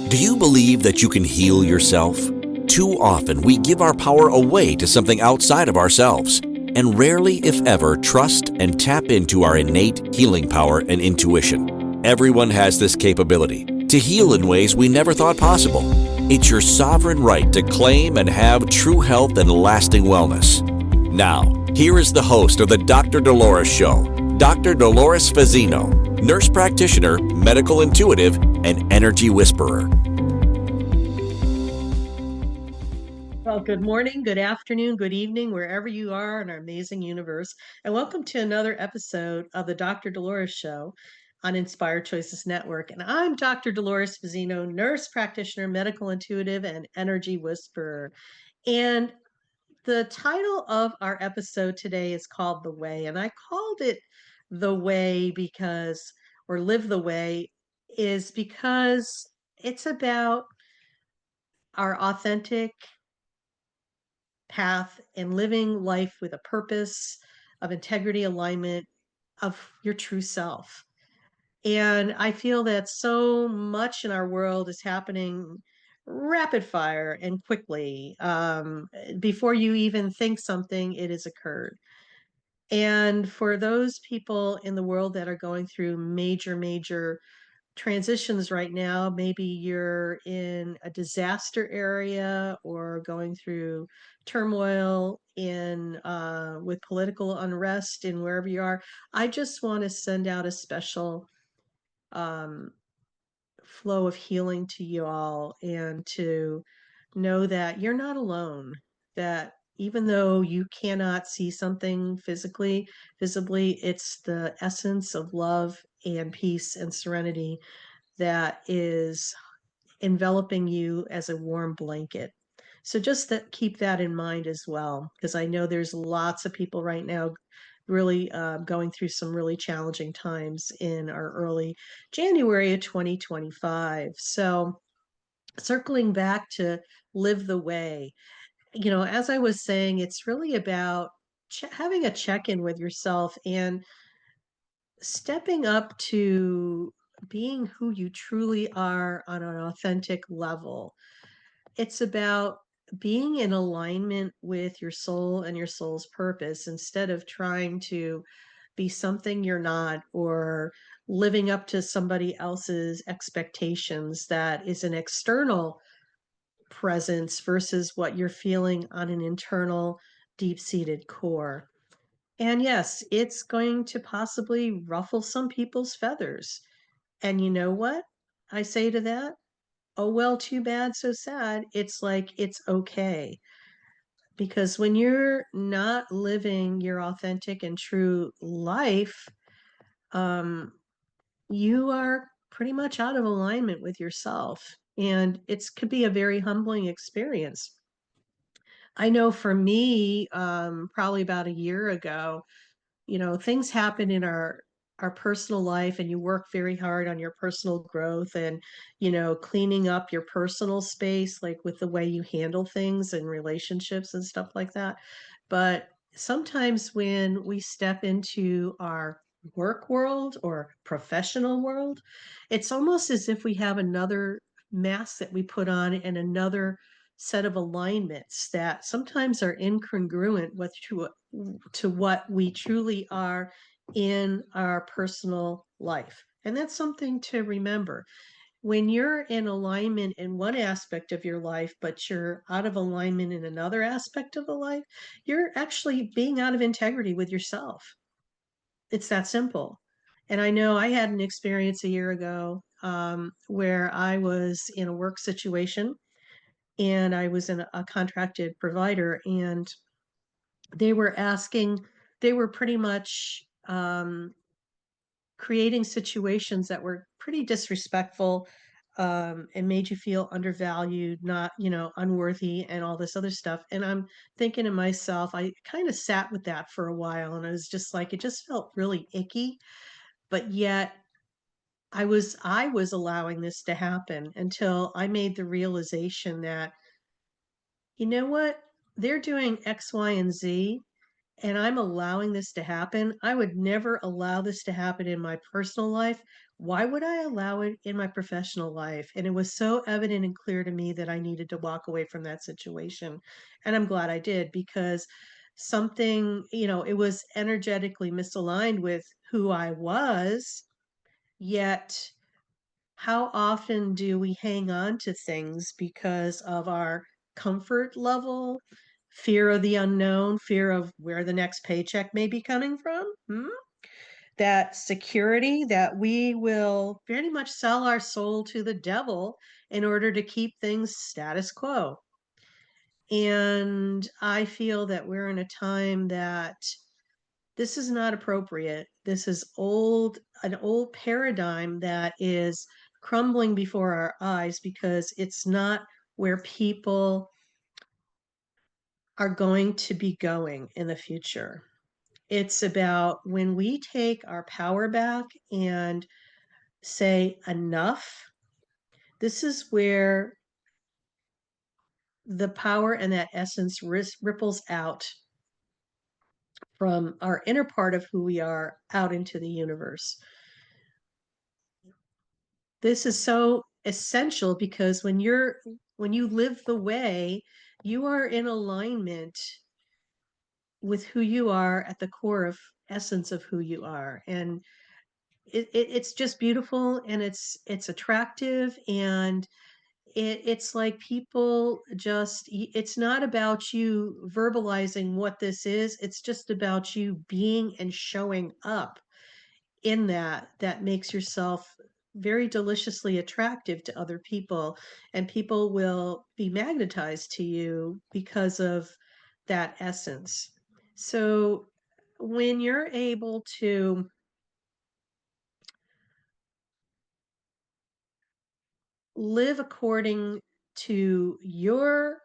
Do you believe that you can heal yourself? Too often we give our power away to something outside of ourselves, and rarely, if ever, trust and tap into our innate healing power and intuition. Everyone has this capability to heal in ways we never thought possible. It's your sovereign right to claim and have true health and lasting wellness. Now, here is the host of the Dr. Dolores Show, Dr. Dolores Fazzino, nurse practitioner, medical intuitive, and energy whisperer. Well, good morning, good afternoon, good evening, wherever you are in our amazing universe. And welcome to another episode of the Dr. Dolores Show on Inspired Choices Network. And I'm Dr. Dolores Fazzino, nurse practitioner, medical intuitive, and energy whisperer. And the title of our episode today is called The Way. And I called it The Way because, or Live the Way, is because it's about our authentic path and living life with a purpose of integrity, alignment of your true self. And I feel that so much in our world is happening rapid fire and quickly. Before you even think something, it has occurred. And for those people in the world that are going through major transitions right now, maybe you're in a disaster area or going through turmoil in with political unrest in wherever you are. I just want to send out a special um, flow of healing to you all, and to know that you're not alone, that even though you cannot see something visibly, it's the essence of love and peace and serenity that is enveloping you as a warm blanket. So just that, keep that in mind as well, because I know there's lots of people right now really going through some really challenging times in our early January of 2025. So circling back to live the way, as I was saying, it's really about having a check-in with yourself and stepping up to being who you truly are on an authentic level. It's about being in alignment with your soul and your soul's purpose instead of trying to be something you're not, or living up to somebody else's expectations that is an external presence versus what you're feeling on an internal, deep seated core. And yes, it's going to possibly ruffle some people's feathers. And you know what I say to that? Oh, well, too bad, so sad. It's like, it's okay. Because when you're not living your authentic and true life, um, you are pretty much out of alignment with yourself. And it could be a very humbling experience. I know for me, probably about a year ago, things happen in our personal life, and you work very hard on your personal growth and cleaning up your personal space, like with the way you handle things and relationships and stuff like that. But sometimes when we step into our work world or professional world, it's almost as if we have another mask that we put on and another set of alignments that sometimes are incongruent with to what we truly are in our personal life. And that's something to remember. When you're in alignment in one aspect of your life, but you're out of alignment in another aspect of the life, you're actually being out of integrity with yourself. It's that simple. And I know I had an experience a year ago where I was in a work situation, and I was in a contracted provider, and they were asking, they were pretty much creating situations that were pretty disrespectful, and made you feel undervalued, not, unworthy, and all this other stuff. And I'm thinking to myself, I kind of sat with that for a while, and I was just like, it just felt really icky. But yet I was allowing this to happen until I made the realization that, you know what? They're doing X, Y, and Z, and I'm allowing this to happen. I would never allow this to happen in my personal life. Why would I allow it in my professional life? And it was so evident and clear to me that I needed to walk away from that situation. And I'm glad I did because something, it was energetically misaligned with who I was. Yet, how often do we hang on to things because of our comfort level, fear of the unknown, fear of where the next paycheck may be coming from? That security that we will very much sell our soul to the devil in order to keep things status quo. And I feel that we're in a time that this is not appropriate. This is an old paradigm that is crumbling before our eyes because it's not where people are going to be going in the future. It's about when we take our power back and say enough. This is where the power and that essence ripples out from our inner part of who we are out into the universe. This is so essential because when you live the way, you are in alignment with who you are at the core of essence of who you are. And it's just beautiful and it's attractive and it's like people just it's not about you verbalizing what this is, it's just about you being and showing up in that makes yourself very deliciously attractive to other people, and people will be magnetized to you because of that essence. So when you're able to live according to your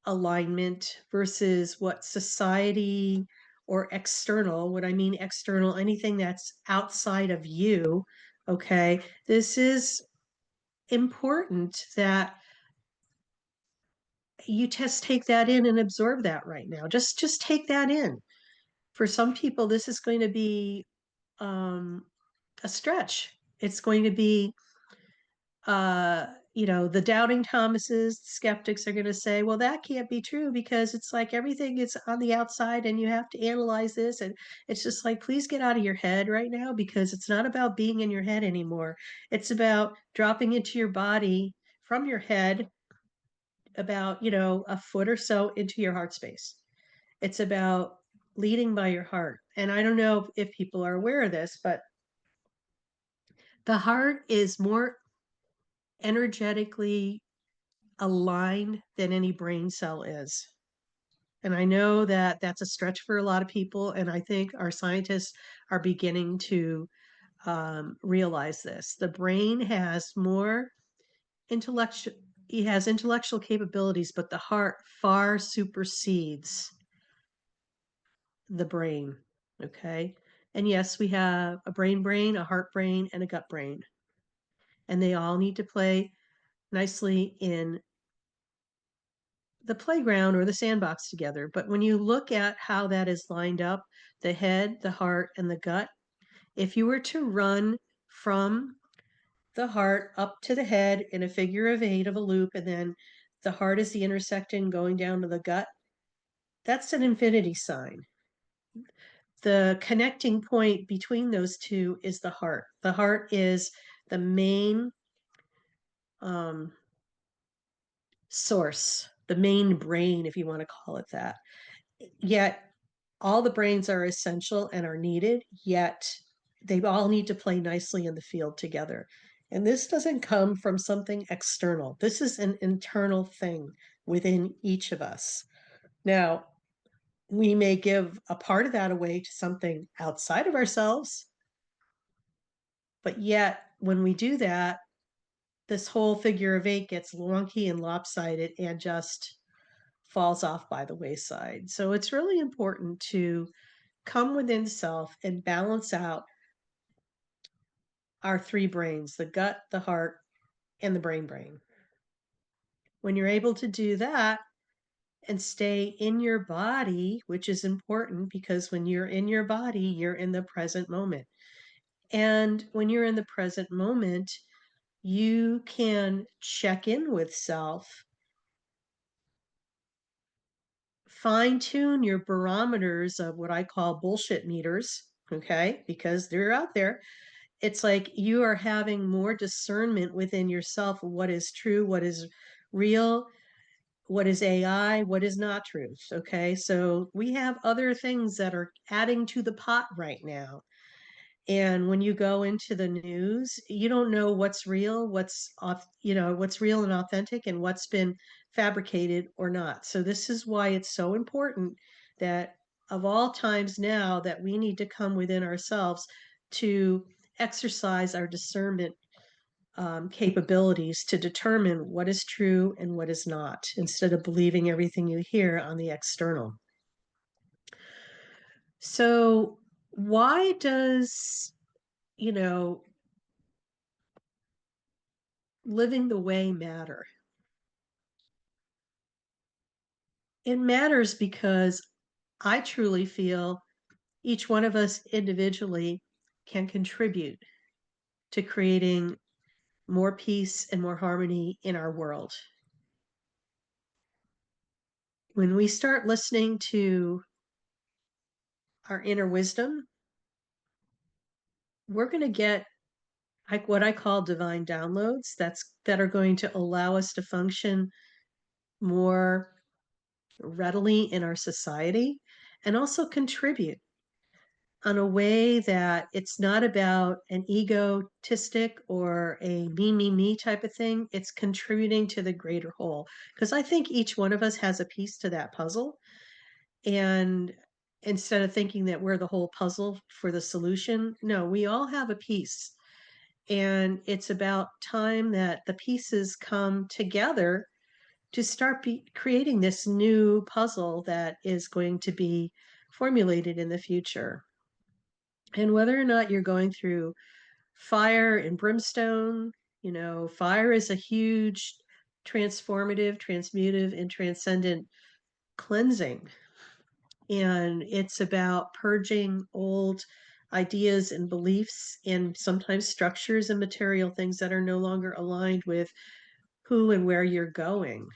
alignment versus what society or external, what I mean external, anything that's outside of you, okay? This is important that you just take that in and absorb that right now. Just take that in. For some people, this is going to be a stretch. It's going to be the doubting Thomases, the skeptics are going to say, well, that can't be true because it's like everything is on the outside and you have to analyze this. And it's just like, please get out of your head right now because it's not about being in your head anymore. It's about dropping into your body from your head about, a foot or so into your heart space. It's about leading by your heart. And I don't know if people are aware of this, but the heart is more energetically aligned than any brain cell is. And I know that that's a stretch for a lot of people. And I think our scientists are beginning to realize this. The brain has more intellectual, it has intellectual capabilities, but the heart far supersedes the brain. Okay. And yes, we have a brain, a heart brain, and a gut brain. And they all need to play nicely in the playground or the sandbox together. But when you look at how that is lined up, the head, the heart, and the gut, if you were to run from the heart up to the head in a figure of eight of a loop, and then the heart is the intersecting going down to the gut, that's an infinity sign. The connecting point between those two is the heart. The heart is the main source, the main brain, if you want to call it that. Yet all the brains are essential and are needed, yet they all need to play nicely in the field together. And this doesn't come from something external. This is an internal thing within each of us. Now, we may give a part of that away to something outside of ourselves, but yet when we do that, this whole figure of eight gets wonky and lopsided and just falls off by the wayside. So it's really important to come within self and balance out our three brains, the gut, the heart, and the brain. When you're able to do that and stay in your body, which is important because when you're in your body, you're in the present moment. And when you're in the present moment, you can check in with self, fine tune your barometers of what I call bullshit meters, okay? Because they're out there. It's like you are having more discernment within yourself of what is true, what is real, what is AI, what is not truth. Okay. So we have other things that are adding to the pot right now. And when you go into the news, you don't know what's real, what's real and authentic and what's been fabricated or not. So this is why it's so important that of all times now that we need to come within ourselves to exercise our discernment capabilities to determine what is true and what is not, instead of believing everything you hear on the external. So, why does, you know, living the way matter? It matters because I truly feel each one of us individually can contribute to creating more peace and more harmony in our world. When we start listening to our inner wisdom, we're going to get like what I call divine downloads that are going to allow us to function more readily in our society and also contribute on a way that it's not about an egotistic or a me type of thing. It's contributing to the greater whole. Because I think each one of us has a piece to that puzzle. And instead of thinking that we're the whole puzzle for the solution, no, we all have a piece. And it's about time that the pieces come together to start creating this new puzzle that is going to be formulated in the future. And whether or not you're going through fire and brimstone, fire is a huge transformative, transmutive, and transcendent cleansing. And it's about purging old ideas and beliefs and sometimes structures and material things that are no longer aligned with who and where you're going.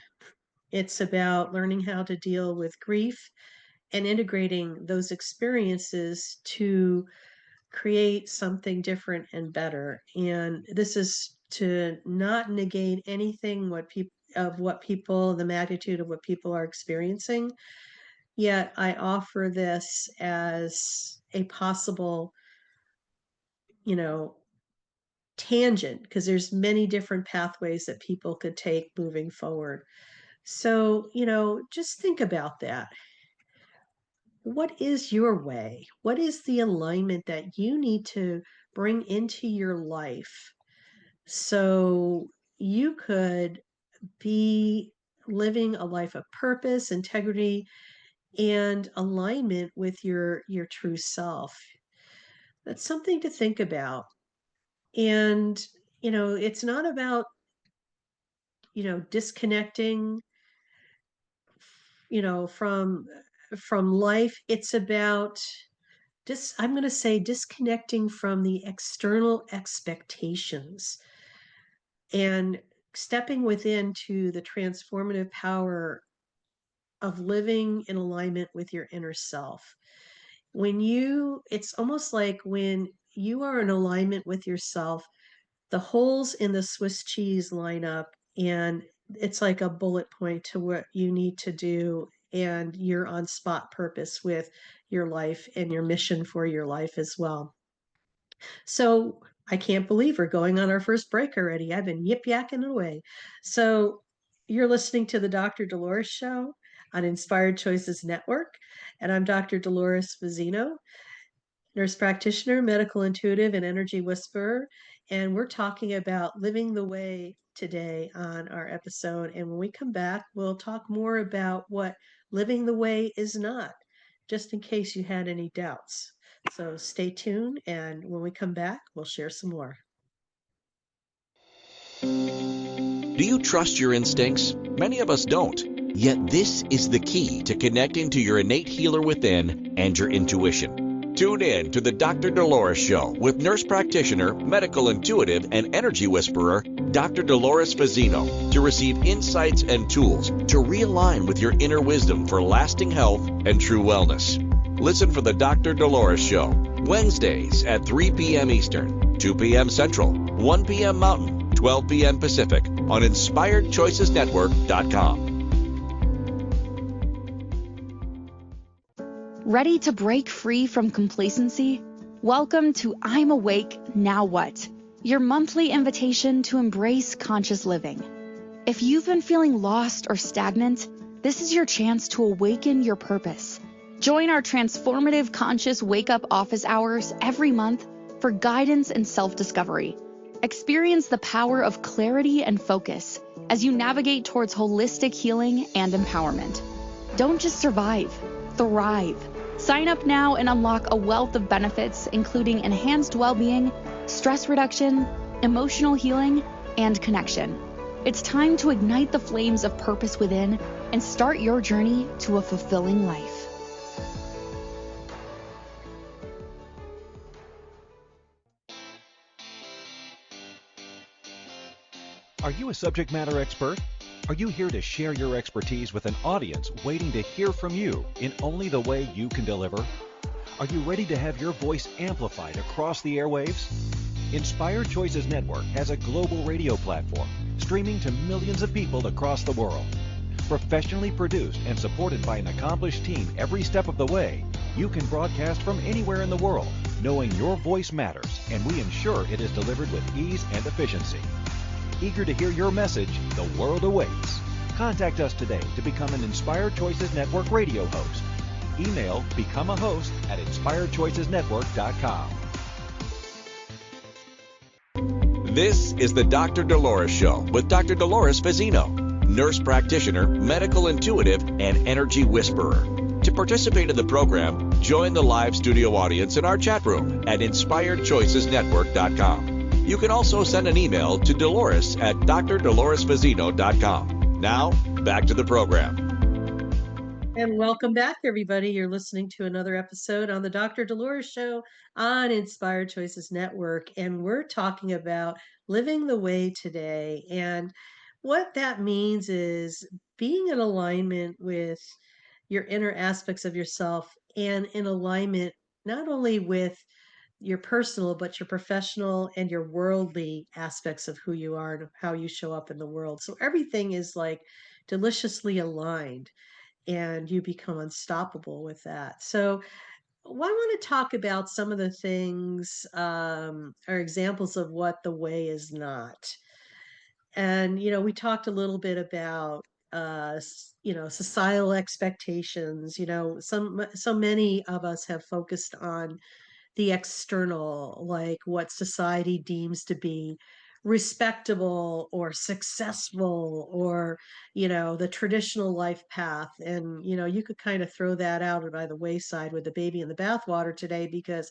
It's about learning how to deal with grief and integrating those experiences to create something different and better. And this is to not negate anything what people, the magnitude of what people are experiencing. Yet I offer this as a possible, you know, tangent, because there's many different pathways that people could take moving forward. So, just think about that. What is your way? What is the alignment that you need to bring into your life so you could be living a life of purpose, integrity, and alignment with your true self? That's something to think about. And, it's not about, disconnecting, from life. It's about I'm going to say disconnecting from the external expectations and stepping within to the transformative power of living in alignment with your inner self. It's almost like when you are in alignment with yourself, the holes in the Swiss cheese line up, and it's like a bullet point to what you need to do. And you're on spot purpose with your life and your mission for your life as well. So I can't believe we're going on our first break already. I've been yip yakking away. So you're listening to the Dr. Dolores Show on Inspired Choices Network. And I'm Dr. Dolores Fazzino, nurse practitioner, medical intuitive, and energy whisperer. And we're talking about living the way today on our episode. And when we come back, we'll talk more about what living the way is not, just in case you had any doubts. So stay tuned. And when we come back, we'll share some more. Do you trust your instincts? Many of us don't. Yet this is the key to connecting to your innate healer within and your intuition. Tune in to the Dr. Dolores Show with nurse practitioner, medical intuitive, and energy whisperer, Dr. Dolores Fazzino, to receive insights and tools to realign with your inner wisdom for lasting health and true wellness. Listen for the Dr. Dolores Show, Wednesdays at 3 p.m. Eastern, 2 p.m. Central, 1 p.m. Mountain, 12 p.m. Pacific on InspiredChoicesNetwork.com. Ready to break free from complacency? Welcome to I'm Awake, Now What? Your monthly invitation to embrace conscious living. If you've been feeling lost or stagnant, this is your chance to awaken your purpose. Join our transformative conscious wake-up office hours every month for guidance and self-discovery. Experience the power of clarity and focus as you navigate towards holistic healing and empowerment. Don't just survive, thrive. Sign up now and unlock a wealth of benefits, including enhanced well-being, stress reduction, emotional healing, and connection. It's time to ignite the flames of purpose within and start your journey to a fulfilling life. Are you a subject matter expert? Are you here to share your expertise with an audience waiting to hear from you in only the way you can deliver? Are you ready to have your voice amplified across the airwaves? Inspired Choices Network has a global radio platform streaming to millions of people across the world. Professionally produced and supported by an accomplished team every step of the way, you can broadcast from anywhere in the world, knowing your voice matters, and we ensure it is delivered with ease and efficiency. Eager to hear your message, the world awaits. Contact us today to become an Inspired Choices Network radio host. Email become a host at InspiredChoicesNetwork.com. This is the Dr. Dolores Show with Dr. Dolores Fazzino, nurse practitioner, medical intuitive, and energy whisperer. To participate in the program, join the live studio audience in our chat room at InspiredChoicesNetwork.com. You can also send an email to Dolores at drdoloresfazzino.com. Now, back to the program. And welcome back, everybody. You're listening to another episode on the Dr. Dolores Show on Inspired Choices Network. And we're talking about living the way today. And what that means is being in alignment with your inner aspects of yourself and in alignment not only with your personal, but your professional and your worldly aspects of who you are and how you show up in the world. So everything is like deliciously aligned and you become unstoppable with that. So I want to talk about some of the things or examples of what the way is not. And, we talked a little bit about, societal expectations. So many of us have focused on the external, like what society deems to be respectable or successful or, the traditional life path. And, you could kind of throw that out by the wayside with the baby in the bathwater today because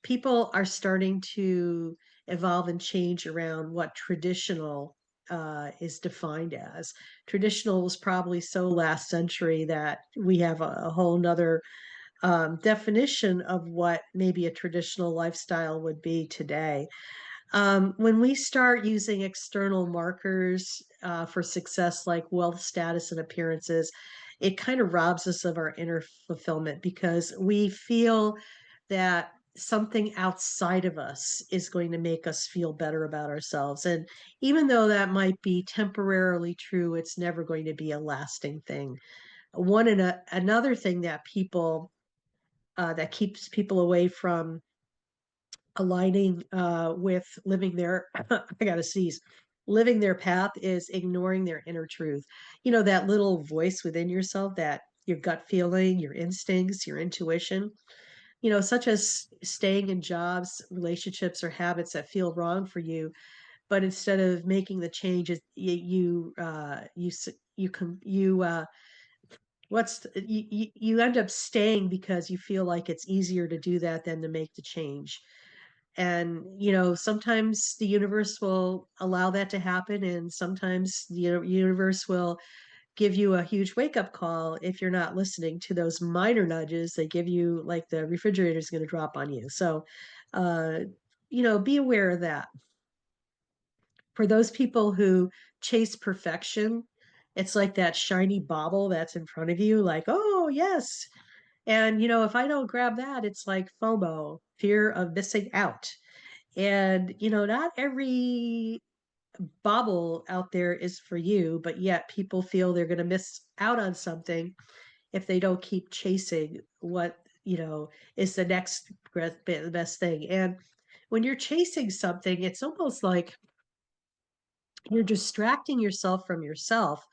people are starting to evolve and change around what traditional is defined as. Traditional was probably so last century that we have a whole nother definition of what maybe a traditional lifestyle would be today. When we start using external markers for success, like wealth status and appearances, it kind of robs us of our inner fulfillment because we feel that something outside of us is going to make us feel better about ourselves. And even though that might be temporarily true, it's never going to be a lasting thing. Another thing that keeps people away from aligning with living their I gotta sneeze, living their path is ignoring their inner truth. That little voice within yourself, that your gut feeling, your instincts, your intuition, such as staying in jobs, relationships, or habits that feel wrong for you. But instead of making the changes, you end up staying because you feel like it's easier to do that than to make the change. And sometimes the universe will allow that to happen, and sometimes the universe will give you a huge wake up call if you're not listening to those minor nudges. They give you like the refrigerator is going to drop on you. So, uh, be aware of that. For those people who chase perfection, it's like that shiny bauble that's in front of you, like, oh, yes. And, if I don't grab that, it's like FOMO, fear of missing out. And, not every bauble out there is for you, but yet people feel they're going to miss out on something if they don't keep chasing what, is the next best thing. And when you're chasing something, it's almost like you're distracting yourself from yourself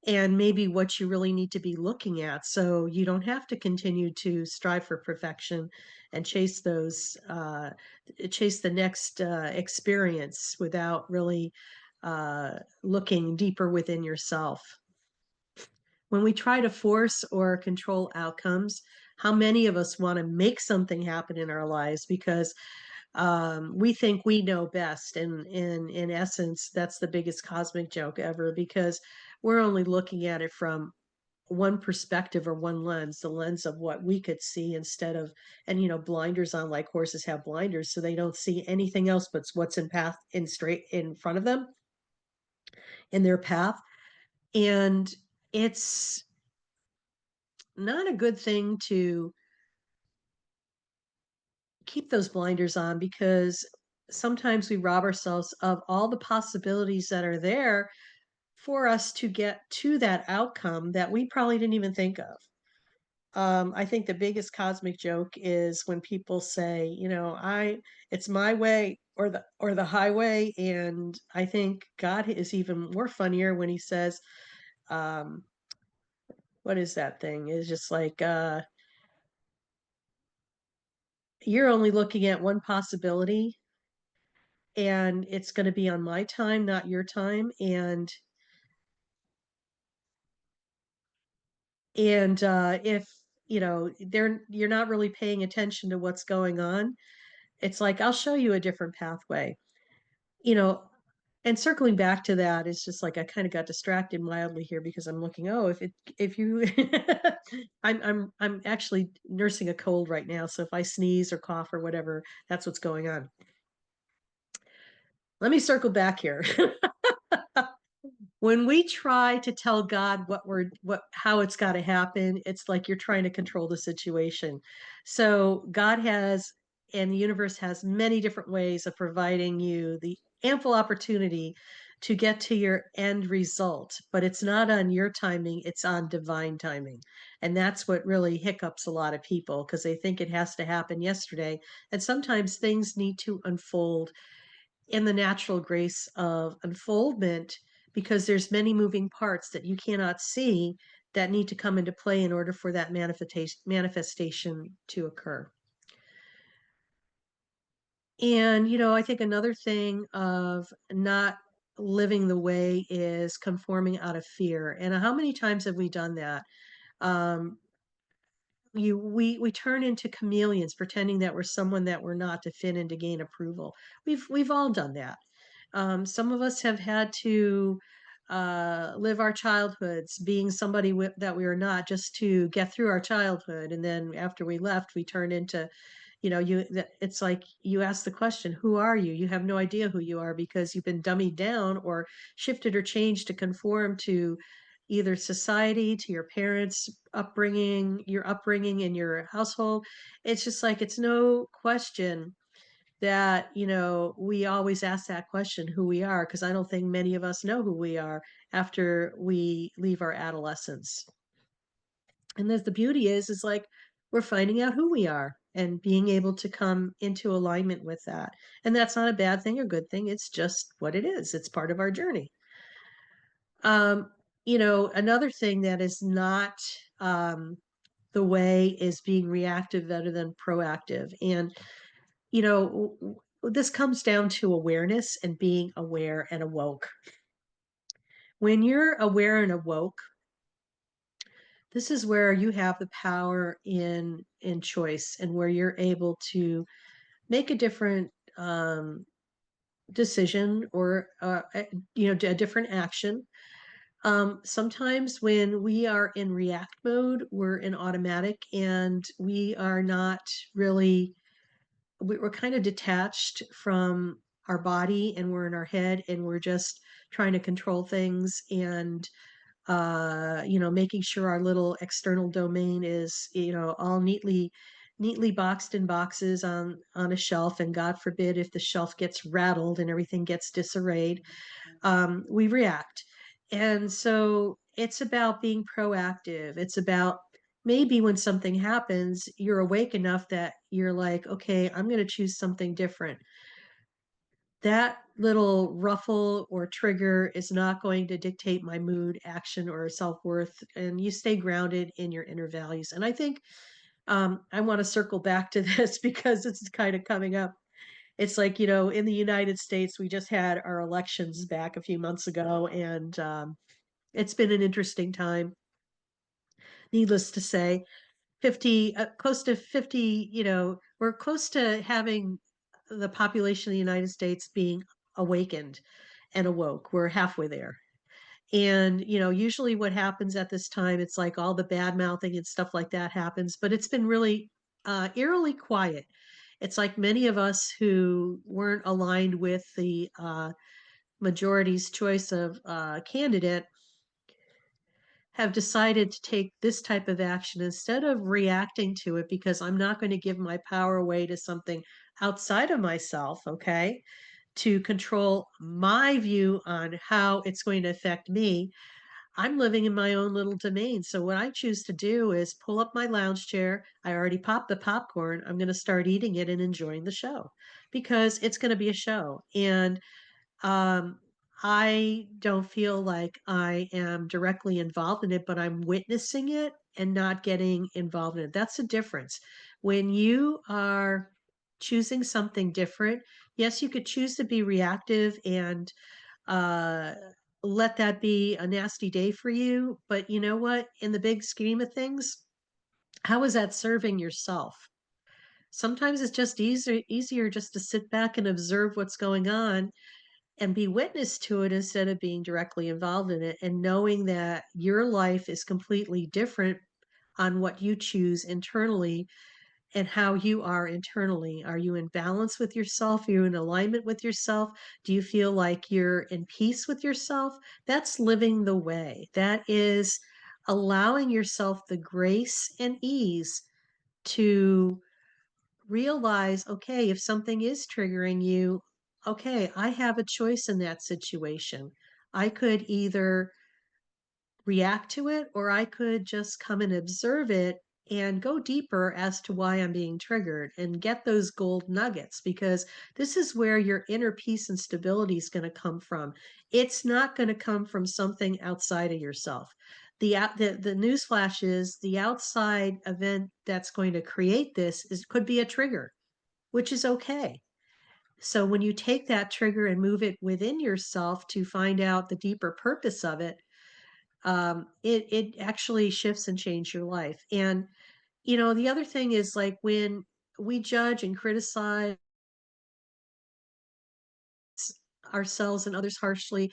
and maybe what you really need to be looking at. So you don't have to continue to strive for perfection and chase the next experience without really looking deeper within yourself. When we try to force or control outcomes, how many of us want to make something happen in our lives because we think we know best, and in essence that's the biggest cosmic joke ever, because we're only looking at it from one perspective or one lens, the lens of what we could see, instead of, and blinders on, like horses have blinders, so they don't see anything else but what's straight in front of them in their path. And it's not a good thing to keep those blinders on, because sometimes we rob ourselves of all the possibilities that are there for us to get to that outcome that we probably didn't even think of. I think the biggest cosmic joke is when people say, it's my way or the highway. And I think God is even more funnier when he says, um, what is that thing? It's just like, you're only looking at one possibility, and it's going to be on my time, not your time. And if you're not really paying attention to what's going on, it's like, I'll show you a different pathway. you know and circling back to that, it's just like I kind of got distracted mildly here because I'm looking, oh, if you I'm actually nursing a cold right now, so if I sneeze or cough or whatever, that's what's going on. Let me circle back here. When we try to tell God how it's got to happen, it's like you're trying to control the situation. So God has, and the universe has, many different ways of providing you the ample opportunity to get to your end result, but it's not on your timing, it's on divine timing. And that's what really hiccups a lot of people, because they think it has to happen yesterday. And sometimes things need to unfold in the natural grace of unfoldment, because there's many moving parts that you cannot see that need to come into play in order for that manifestation to occur. And I think another thing of not living the way is conforming out of fear. And how many times have we done that? um, we turn into chameleons, pretending that we're someone that we're not, to fit in, to gain approval. We've all done that. Some of us have had to live our childhoods being somebody that we are not, just to get through our childhood. And then after we left, we turn into, it's like you ask the question, who are you? You have no idea who you are, because you've been dummied down or shifted or changed to conform to either society, to your parents' upbringing, your upbringing in your household. It's just like, it's no question that we always ask that question, who we are, because I don't think many of us know who we are after we leave our adolescence. And the beauty is like, we're finding out who we are and being able to come into alignment with that. And that's not a bad thing or good thing, it's just what it is. It's part of our journey. Another thing that is not the way is being reactive rather than proactive. And this comes down to awareness and being aware and awoke. When you're aware and awoke, this is where you have the power in choice, and where you're able to make a different decision, or a different action, Sometimes when we are in react mode, we're in automatic and we are not really, we're kind of detached from our body and we're in our head and we're just trying to control things and making sure our little external domain is, all neatly boxed in boxes on a shelf. And God forbid if the shelf gets rattled and everything gets disarrayed, we react. And so it's about being proactive. It's about maybe when something happens, you're awake enough that you're like, okay, I'm going to choose something different. That little ruffle or trigger is not going to dictate my mood, action, or self-worth. And you stay grounded in your inner values. And I think I want to circle back to this because it's kind of coming up. It's like, in the United States, we just had our elections back a few months ago, and it's been an interesting time. Needless to say, 50, close to 50, we're close to having the population of the United States being awakened and awoke. We're halfway there. And, usually what happens at this time, it's like all the bad mouthing and stuff like that happens, but it's been really eerily quiet. It's like many of us who weren't aligned with the majority's choice of candidate have decided to take this type of action instead of reacting to it because I'm not going to give my power away to something outside of myself, okay, to control my view on how it's going to affect me. I'm living in my own little domain. So what I choose to do is pull up my lounge chair. I already popped the popcorn. I'm going to start eating it and enjoying the show because it's going to be a show. And um, I don't feel like I am directly involved in it, but I'm witnessing it and not getting involved in it. That's the difference. When you are choosing something different, yes, you could choose to be reactive and uh, let that be a nasty day for you. But you know what? In the big scheme of things, how is that serving yourself? Sometimes it's just easier just to sit back and observe what's going on and be witness to it instead of being directly involved in it and knowing that your life is completely different on what you choose internally and how you are internally. Are you in balance with yourself? Are you in alignment with yourself? Do you feel like you're in peace with yourself? That's living the way. That is allowing yourself the grace and ease to realize, okay, if something is triggering you, okay, I have a choice in that situation. I could either react to it or I could just come and observe it and go deeper as to why I'm being triggered and get those gold nuggets because this is where your inner peace and stability is going to come from. It's not going to come from something outside of yourself. The newsflash is the outside event that's going to create this could be a trigger, which is okay. So when you take that trigger and move it within yourself to find out the deeper purpose of it, it actually shifts and changes your life. And the other thing is like when we judge and criticize ourselves and others harshly,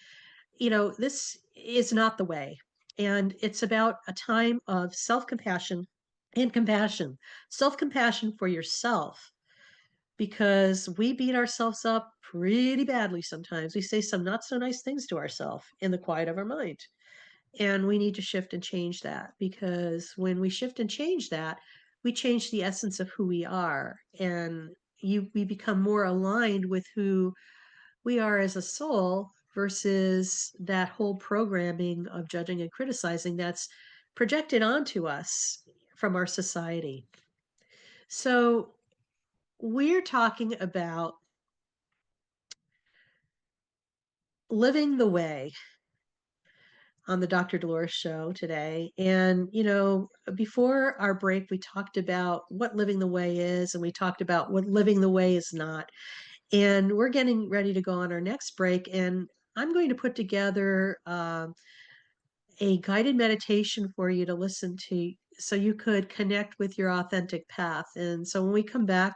this is not the way. And it's about a time of self-compassion and compassion, self-compassion for yourself because we beat ourselves up pretty badly sometimes. We say some not so nice things to ourselves in the quiet of our mind. And we need to shift and change that because when we shift and change that, we change the essence of who we are. And we become more aligned with who we are as a soul versus that whole programming of judging and criticizing that's projected onto us from our society. So we're talking about living the way on the Dr. Dolores Show today. And, before our break, we talked about what living the way is, and we talked about what living the way is not. And we're getting ready to go on our next break. And I'm going to put together a guided meditation for you to listen to so you could connect with your authentic path. And so when we come back,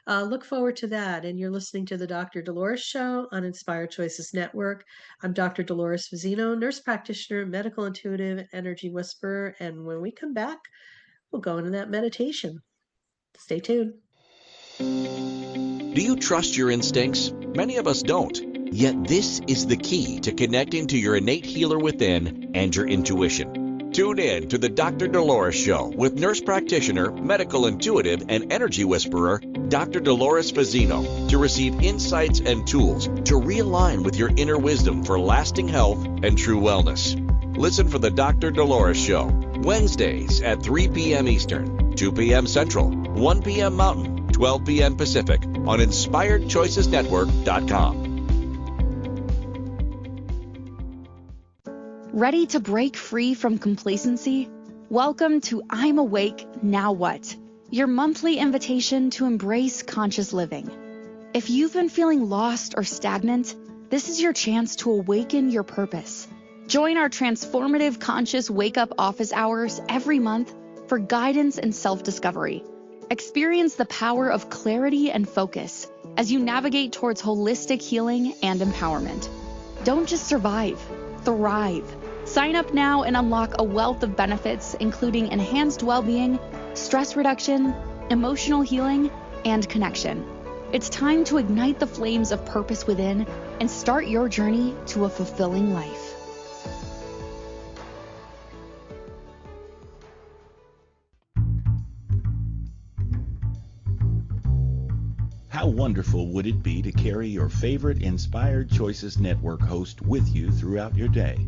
look forward to that. And you're listening to the Dr. Dolores Show on Inspired Choices Network. I'm Dr. Dolores Fazzino, nurse practitioner, medical intuitive, and energy whisperer. And when we come back, we'll go into that meditation. Stay tuned. Do you trust your instincts? Many of us don't. Yet this is the key to connecting to your innate healer within and your intuition. Tune in to the Dr. Dolores Show with nurse practitioner, medical intuitive, and energy whisperer, Dr. Dolores Fazzino, to receive insights and tools to realign with your inner wisdom for lasting health and true wellness. Listen for the Dr. Dolores Show, Wednesdays at 3 p.m. Eastern, 2 p.m. Central, 1 p.m. Mountain, 12 p.m. Pacific on InspiredChoicesNetwork.com. Ready to break free from complacency? Welcome to I'm Awake, Now What? Your monthly invitation to embrace conscious living. If you've been feeling lost or stagnant, this is your chance to awaken your purpose. Join our transformative conscious wake-up office hours every month for guidance and self-discovery. Experience the power of clarity and focus as you navigate towards holistic healing and empowerment. Don't just survive, thrive. Sign up now and unlock a wealth of benefits, including enhanced well-being, stress reduction, emotional healing, and connection. It's time to ignite the flames of purpose within and start your journey to a fulfilling life. How wonderful would it be to carry your favorite Inspired Choices Network host with you throughout your day?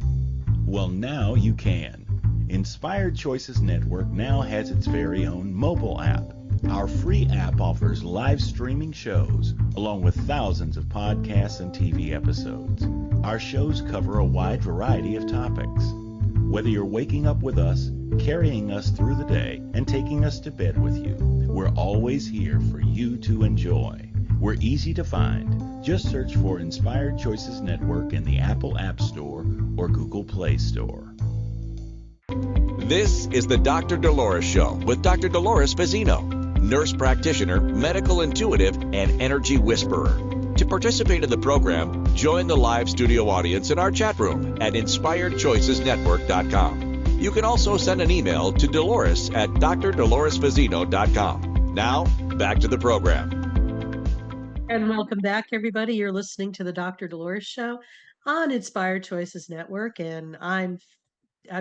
Well, now you can. Inspired Choices Network now has its very own mobile app. Our free app offers live streaming shows, along with thousands of podcasts and TV episodes. Our shows cover a wide variety of topics. Whether you're waking up with us, carrying us through the day, and taking us to bed with you, we're always here for you to enjoy. We're easy to find. Just search for Inspired Choices Network in the Apple App Store or Google Play Store. This is the Dr. Dolores Show with Dr. Dolores Fazzino, nurse practitioner, medical intuitive, and energy whisperer. To participate in the program, join the live studio audience in our chat room at InspiredChoicesNetwork.com. You can also send an email to Dolores at drdoloresfazzino.com. Now, back to the program. And welcome back, everybody. You're listening to the Dr. Dolores Show on Inspired Choices Network, and I'm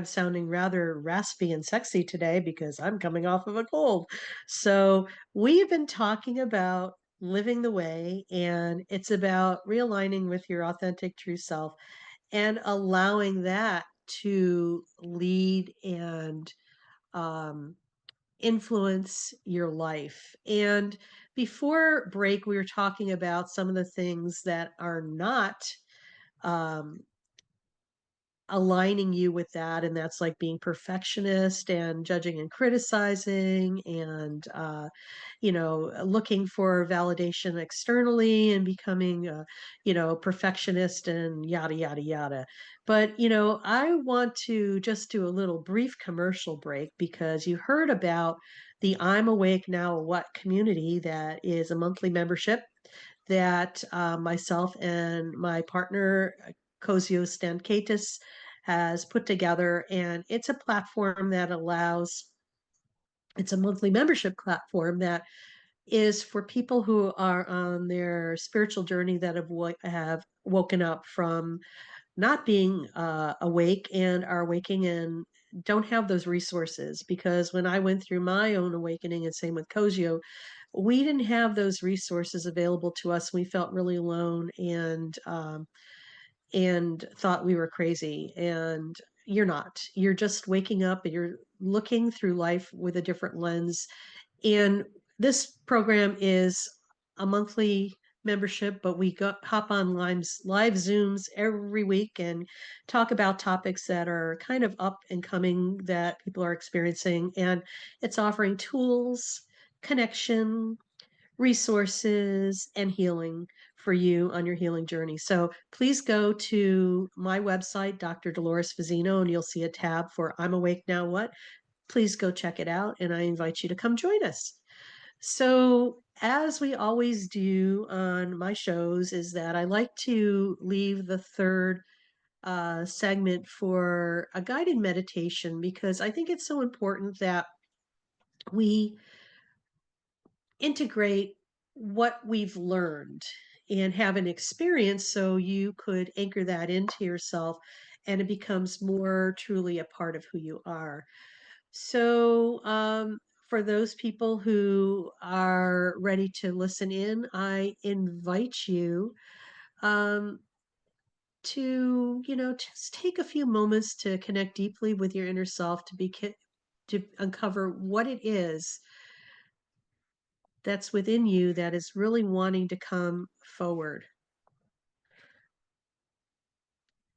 sounding rather raspy and sexy today because I'm coming off of a cold. So we've been talking about living the way, and it's about realigning with your authentic true self and allowing that to lead and um, influence your life. And before break, we were talking about some of the things that are not um, aligning you with that, and that's like being perfectionist and judging and criticizing and looking for validation externally and becoming perfectionist and yada yada yada. But I want to just do a little brief commercial break because you heard about the I'm Awake Now What community that is a monthly membership that myself and my partner Kozio Stankaitis has put together. And it's a platform that it's a monthly membership platform that is for people who are on their spiritual journey that have woken up from not being awake and are waking and don't have those resources. Because when I went through my own awakening, and same with Kozio, we didn't have those resources available to us. We felt really alone and thought we were crazy. And you're not. You're just waking up and you're looking through life with a different lens. And this program is a monthly membership, but we hop on live Zooms every week and talk about topics that are kind of up and coming that people are experiencing. And it's offering tools, connection, resources, and healing for you on your healing journey. So please go to my website, Dr. Dolores Fazzino, and you'll see a tab for I'm Awake Now What. Please go check it out, and I invite you to come join us. So, as we always do on my shows, is that I like to leave the third segment for a guided meditation, because I think it's so important that we integrate what we've learned and have an experience so you could anchor that into yourself and it becomes more truly a part of who you are. So, for those people who are ready to listen in, I invite you um, to, just take a few moments to connect deeply with your inner self to uncover what it is that's within you that is really wanting to come forward.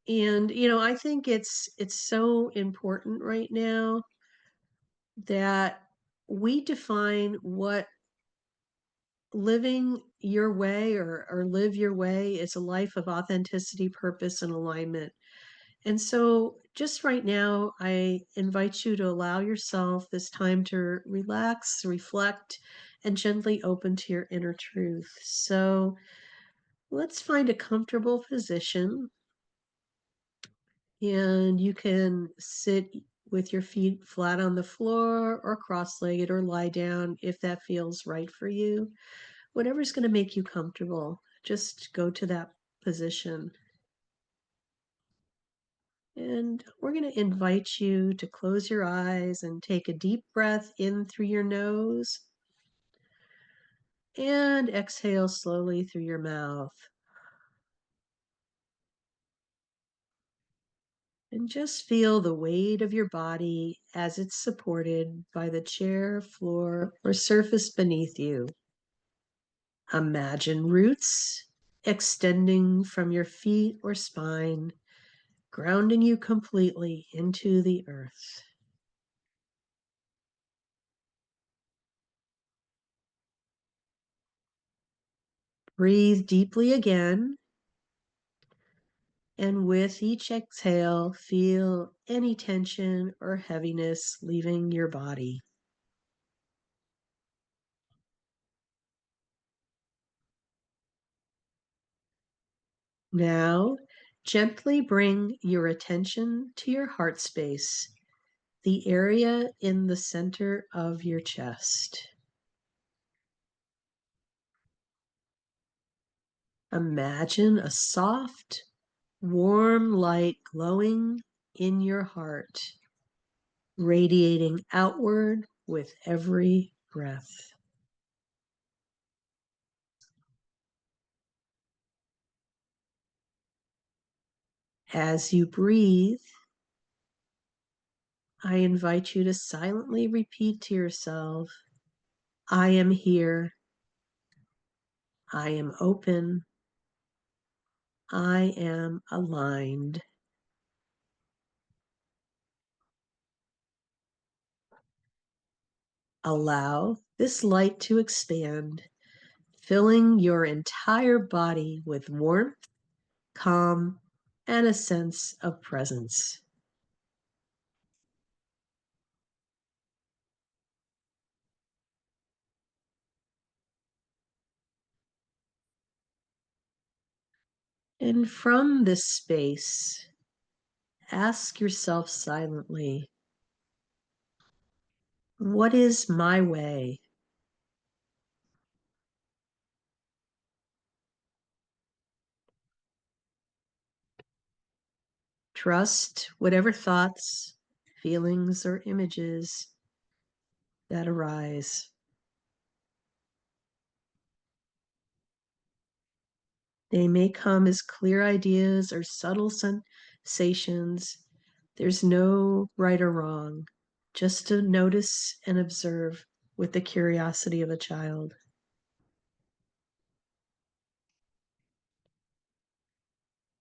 And, I think it's so important right now that we define what living your way or live your way is a life of authenticity, purpose, and alignment. And so, just right now, I invite you to allow yourself this time to relax, reflect, and gently open to your inner truth. So, let's find a comfortable position, and you can sit with your feet flat on the floor or cross-legged or lie down if that feels right for you. Whatever's going to make you comfortable, just go to that position. And we're going to invite you to close your eyes and take a deep breath in through your nose and exhale slowly through your mouth. And just feel the weight of your body as it's supported by the chair, floor, or surface beneath you. Imagine roots extending from your feet or spine, grounding you completely into the earth. Breathe deeply again, and with each exhale, feel any tension or heaviness leaving your body. Now, gently bring your attention to your heart space, the area in the center of your chest. Imagine a soft, warm light glowing in your heart, radiating outward with every breath. As you breathe, I invite you to silently repeat to yourself, I am here, I am open, I am aligned. Allow this light to expand, filling your entire body with warmth, calm, and a sense of presence. And from this space, ask yourself silently, what is my way? Trust whatever thoughts, feelings, or images that arise. They may come as clear ideas or subtle sensations. There's no right or wrong, just to notice and observe with the curiosity of a child.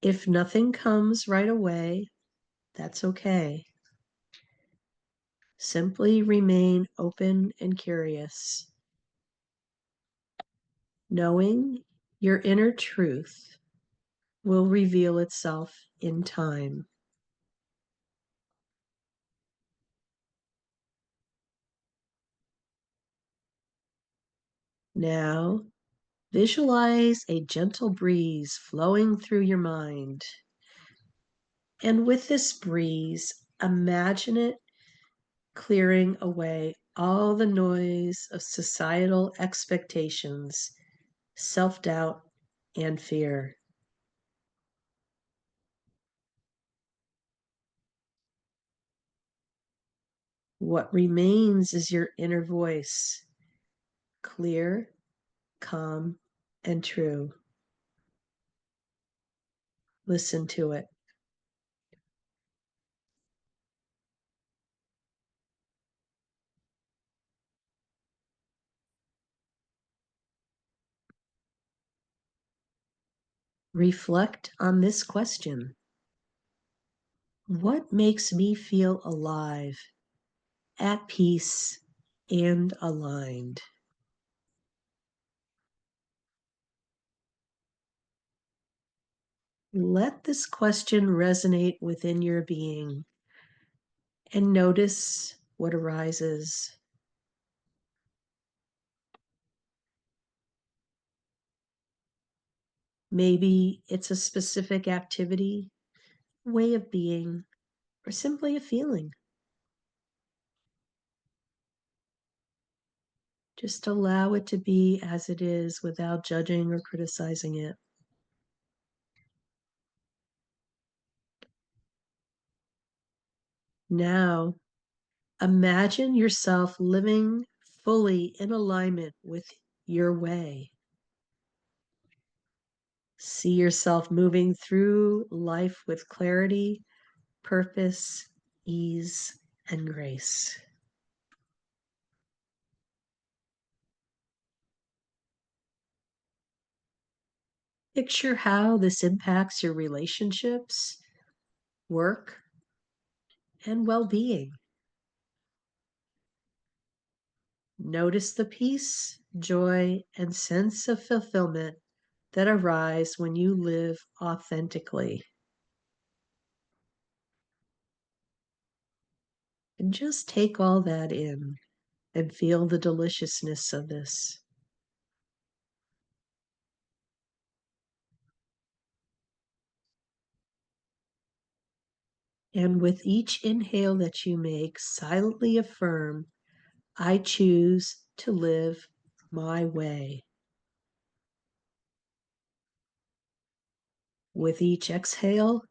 If nothing comes right away, that's okay. Simply remain open and curious, knowing Your inner truth will reveal itself in time. Now, visualize a gentle breeze flowing through your mind. And with this breeze, imagine it clearing away all the noise of societal expectations, self-doubt, and fear. What remains is your inner voice, clear, calm, and true. Listen to it. Reflect on this question. What makes me feel alive, at peace, and aligned? Let this question resonate within your being and notice what arises. Maybe it's a specific activity, way of being, or simply a feeling. Just allow it to be as it is without judging or criticizing it. Now, imagine yourself living fully in alignment with your way. See yourself moving through life with clarity, purpose, ease, and grace. Picture how this impacts your relationships, work, and well-being. Notice the peace, joy, and sense of fulfillment that arise when you live authentically. And just take all that in and feel the deliciousness of this. And with each inhale that you make, silently affirm, I choose to live my way. With each exhale,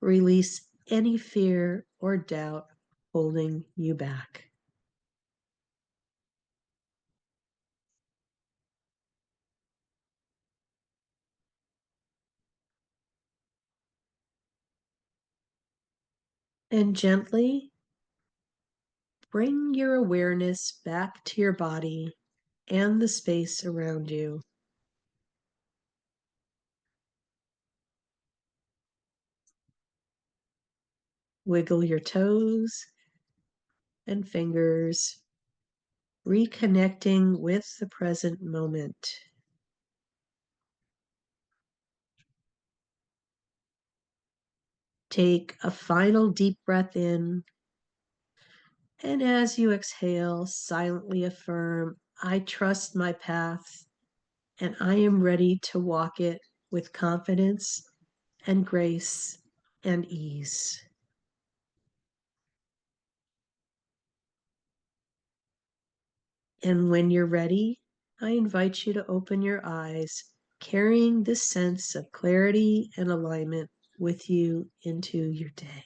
release any fear or doubt holding you back. And gently bring your awareness back to your body and the space around you. Wiggle your toes and fingers, reconnecting with the present moment. Take a final deep breath in, and as you exhale, silently affirm, I trust my path and I am ready to walk it with confidence and grace and ease. And when you're ready, I invite you to open your eyes, carrying this sense of clarity and alignment with you into your day.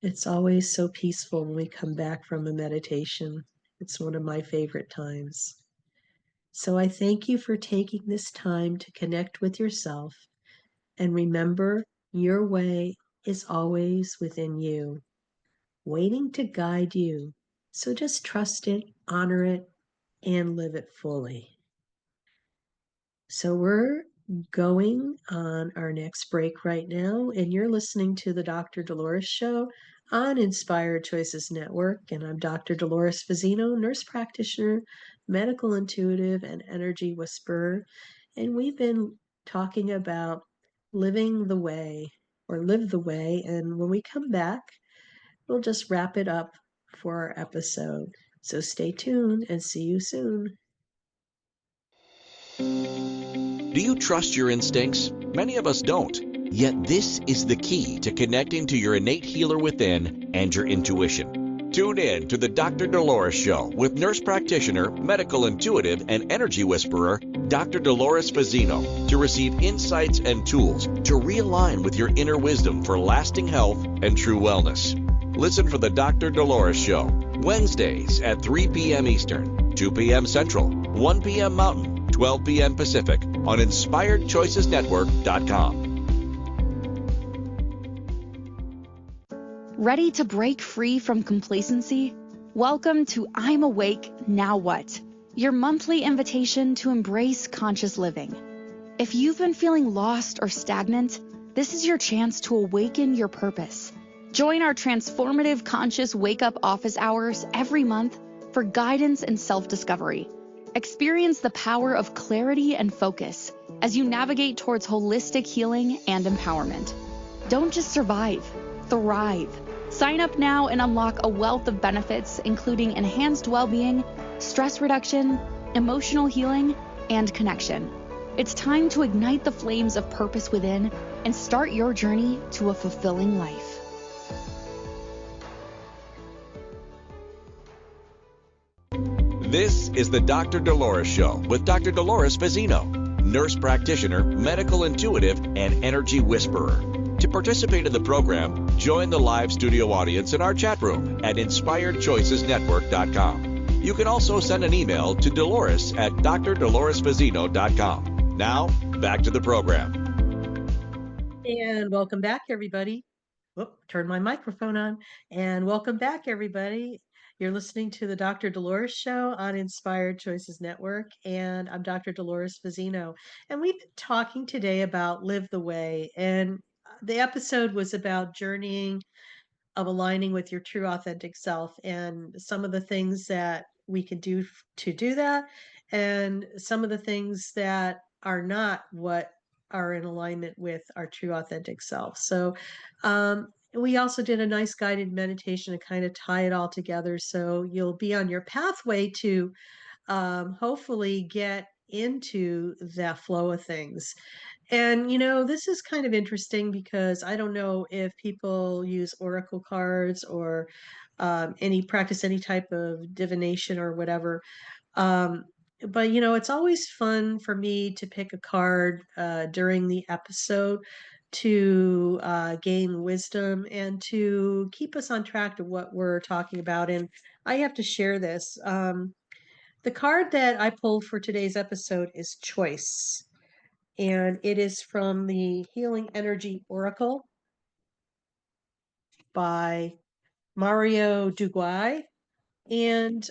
It's always so peaceful when we come back from a meditation. It's one of my favorite times. So I thank you for taking this time to connect with yourself, and remember, your way is always within you, waiting to guide you. So just trust it, honor it, and live it fully. So we're going on our next break right now, and you're listening to the Dr. Dolores Show on Inspired Choices Network. And I'm Dr. Dolores Fazzino, nurse practitioner, medical intuitive, and energy whisperer. And we've been talking about living the way or live the way. And when we come back, we'll just wrap it up for our episode. So stay tuned and see you soon. Do you trust your instincts? Many of us don't. Yet this is the key to connecting to your innate healer within and your intuition. Tune in to the Dr. Dolores Show with nurse practitioner, medical intuitive, and energy whisperer, Dr. Dolores Fazzino, to receive insights and tools to realign with your inner wisdom for lasting health and true wellness. Listen for the Dr. Dolores Show, Wednesdays at 3 p.m. Eastern, 2 p.m. Central, 1 p.m. Mountain, 12 p.m. Pacific on InspiredChoicesNetwork.com. Ready to break free from complacency? Welcome to I'm Awake, Now What? Your monthly invitation to embrace conscious living. If you've been feeling lost or stagnant, this is your chance to awaken your purpose. Join our transformative conscious wake-up office hours every month for guidance and self-discovery. Experience the power of clarity and focus as you navigate towards holistic healing and empowerment. Don't just survive, thrive. Sign up now and unlock a wealth of benefits, including enhanced well-being, stress reduction, emotional healing, and connection. It's time to ignite the flames of purpose within and start your journey to a fulfilling life. This is the Dr. Dolores Show with Dr. Dolores Fazzino, nurse practitioner, medical intuitive, and energy whisperer. To participate in the program, join the live studio audience in our chat room at InspiredChoicesNetwork.com. You can also send an email to Dolores at drdoloresfazzino.com. Now, back to the program. And welcome back, everybody. Whoop, turn my microphone on. And welcome back, everybody. You're listening to the Dr. Dolores Show on Inspired Choices Network, and I'm Dr. Dolores Fazzino. And we've been talking today about Live the Way, and the episode was about journeying of aligning with your true authentic self and some of the things that we can do to do that, and some of the things that are not what are in alignment with our true authentic self. So we also did a nice guided meditation to kind of tie it all together. So you'll be on your pathway to hopefully get into that flow of things. And, this is kind of interesting because I don't know if people use oracle cards or practice any type of divination or whatever. Um, but, it's always fun for me to pick a card during the episode to gain wisdom and to keep us on track to what we're talking about. And I have to share this. The card that I pulled for today's episode is Choice, and it is from the Healing Energy Oracle by Mario Duguay. And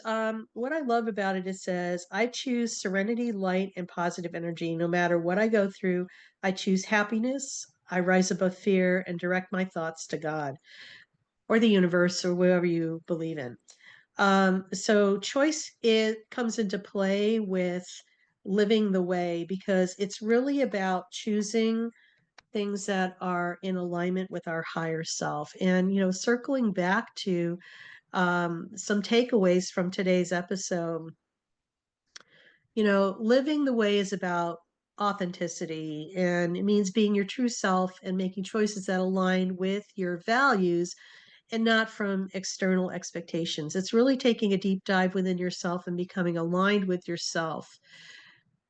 what I love about it, it says, I choose serenity, light, and positive energy. No matter what I go through, I choose happiness. I rise above fear and direct my thoughts to God or the universe or whatever you believe in. So choice, it comes into play with living the way because it's really about choosing things that are in alignment with our higher self. And, circling back to some takeaways from today's episode, living the way is about authenticity, and it means being your true self and making choices that align with your values and not from external expectations. It's really taking a deep dive within yourself and becoming aligned with yourself.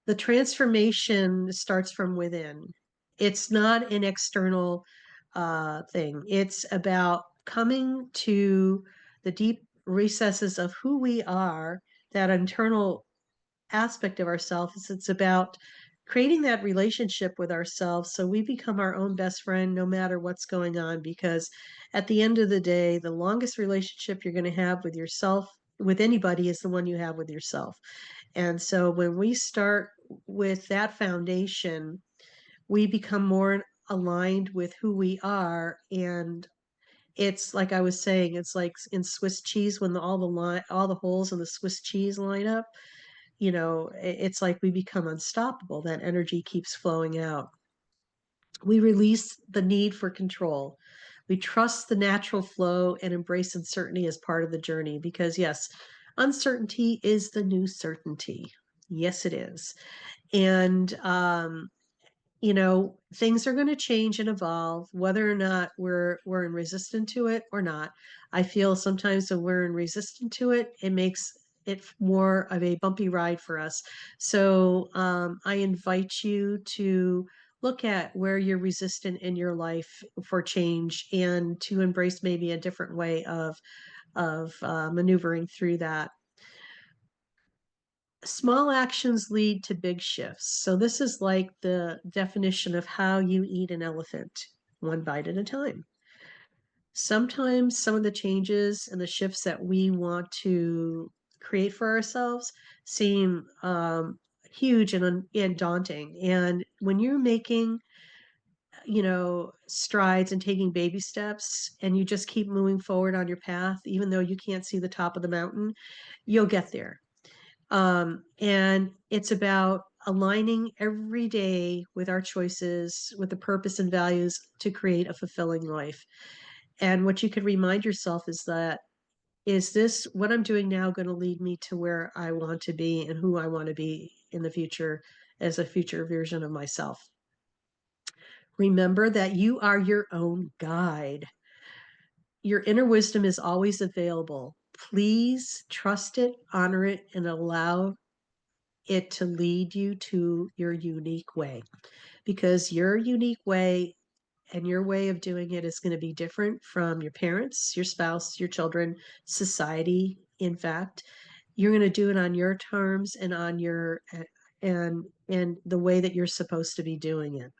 The transformation starts from within. It's not an external thing. It's about coming to the deep recesses of who we are, that internal aspect of ourselves. It's about creating that relationship with ourselves so we become our own best friend no matter what's going on. Because at the end of the day, the longest relationship you're going to have with yourself, with anybody, is the one you have with yourself. And so when we start with that foundation, we become more aligned with who we are. And it's like I was saying, it's like in Swiss cheese when all the holes in the Swiss cheese line up, it's like we become unstoppable. That energy keeps flowing out. We release the need for control. We trust the natural flow and embrace uncertainty as part of the journey because, yes, uncertainty is the new certainty. Yes, it is. And things are going to change and evolve whether or not we're in resistance to it or not. I feel sometimes when we're in resistance to it, it makes it more of a bumpy ride for us. So I invite you to look at where you're resistant in your life for change and to embrace maybe a different way of maneuvering through that. Small actions lead to big shifts. So this is like the definition of how you eat an elephant, one bite at a time. Sometimes some of the changes and the shifts that we want to create for ourselves seem huge and daunting. And when you're making, strides and taking baby steps and you just keep moving forward on your path, even though you can't see the top of the mountain, you'll get there. And it's about aligning every day with our choices, with the purpose and values to create a fulfilling life. And what you could remind yourself is this what I'm doing now going to lead me to where I want to be and who I want to be in the future as a future version of myself? Remember that you are your own guide. Your inner wisdom is always available. Please trust it, honor it, and allow it to lead you to your unique way, because your unique way and your way of doing it is going to be different from your parents, your spouse, your children, society. In fact, you're going to do it on your terms and on your and the way that you're supposed to be doing it.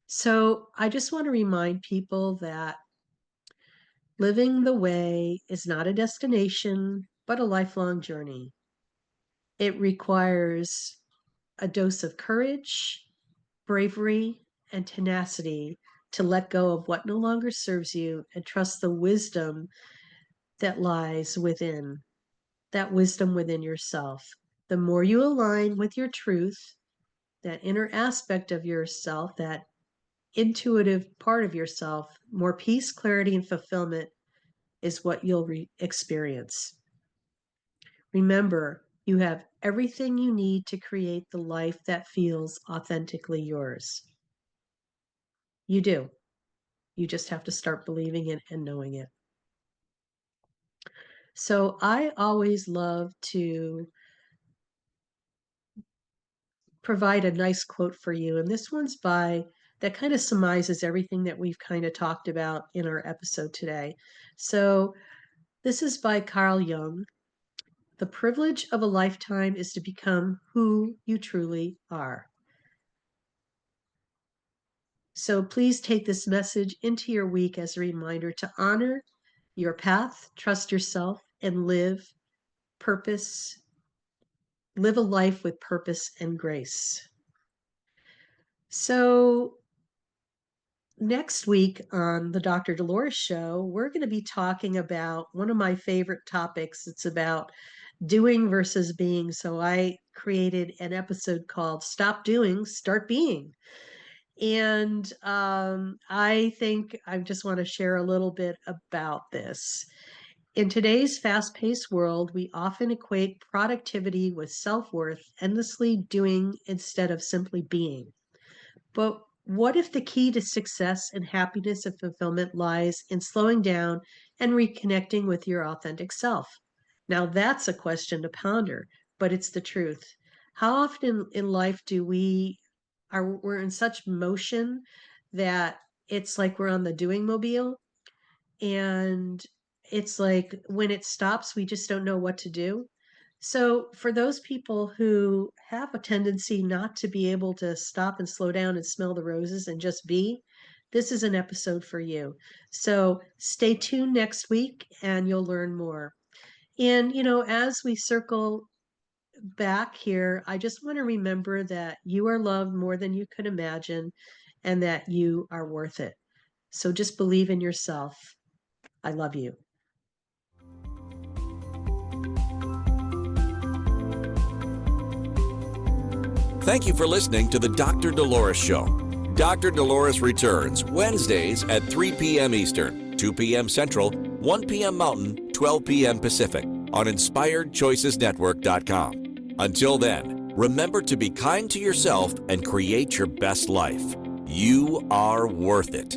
So I just want to remind people that living the way is not a destination, but a lifelong journey. It requires a dose of courage, bravery, and tenacity to let go of what no longer serves you and trust the wisdom that lies within, that wisdom within yourself. The more you align with your truth, that inner aspect of yourself, that intuitive part of yourself, more peace, clarity, and fulfillment is what you'll experience. Remember, you have everything you need to create the life that feels authentically yours. You do. You just have to start believing it and knowing it. So I always love to provide a nice quote for you. And this one's that kind of surmises everything that we've kind of talked about in our episode today. So this is by Carl Jung. The privilege of a lifetime is to become who you truly are. So please take this message into your week as a reminder to honor your path, trust yourself, and live a life with purpose and grace. So next week on the Dr. Dolores Show, we're going to be talking about one of my favorite topics. It's about doing versus being. So I created an episode called Stop Doing, Start Being. And I think I just want to share a little bit about this. In today's fast-paced world, we often equate productivity with self-worth, endlessly doing instead of simply being. But what if the key to success and happiness and fulfillment lies in slowing down and reconnecting with your authentic self? Now that's a question to ponder, but it's the truth. How often in life we're in such motion that it's like we're on the doing mobile, and it's like when it stops, we just don't know what to do. So for those people who have a tendency not to be able to stop and slow down and smell the roses and just be, this is an episode for you. So stay tuned next week and you'll learn more. And, as we circle back here, I just want to remember that you are loved more than you could imagine and that you are worth it. So just believe in yourself. I love you. Thank you for listening to the Dr. Dolores Show. Dr. Dolores returns Wednesdays at 3 p.m. Eastern, 2 p.m. Central, 1 p.m. Mountain, 12 p.m. Pacific on InspiredChoicesNetwork.com. Until then, remember to be kind to yourself and create your best life. You are worth it.